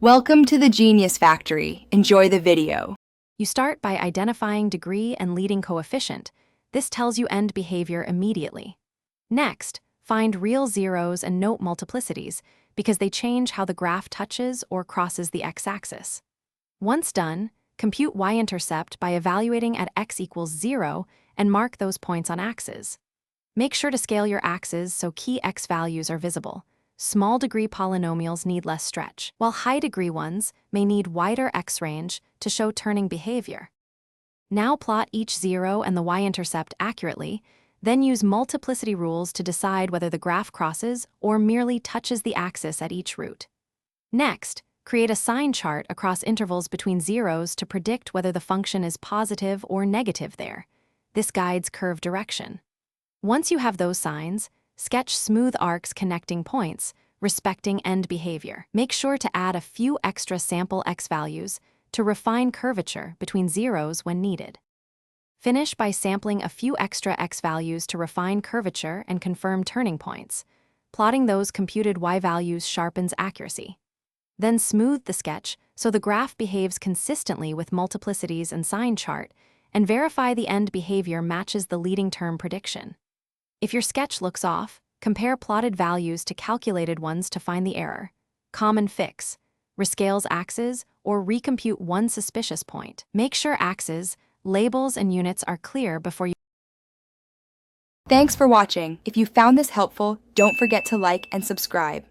Welcome to the Genius Factory. Enjoy the video. You start by identifying degree and leading coefficient. This tells you end behavior immediately. Next, find real zeros and note multiplicities because they change how the graph touches or crosses the x-axis. Once done, compute y-intercept by evaluating at x equals 0 and mark those points on axes. Make sure to scale your axes so key x values are visible. Small degree polynomials need less stretch, while high degree ones may need wider x range to show turning behavior. Now plot each zero and the y-intercept accurately, then use multiplicity rules to decide whether the graph crosses or merely touches the axis at each root. Next, create a sign chart across intervals between zeros to predict whether the function is positive or negative there. This guides curve direction. Once you have those signs, sketch smooth arcs connecting points, respecting end behavior. Make sure to add a few extra sample x values to refine curvature between zeros when needed. Finish by sampling a few extra x values to refine curvature and confirm turning points. Plotting those computed y values sharpens accuracy. Then smooth the sketch so the graph behaves consistently with multiplicities and sign chart, and verify the end behavior matches the leading term prediction. If your sketch looks off, compare plotted values to calculated ones to find the error. Common fix: rescales axes or recompute one suspicious point. Make sure axes, labels, and units are clear before you. Thanks for watching. If you found this helpful, don't forget to like and subscribe.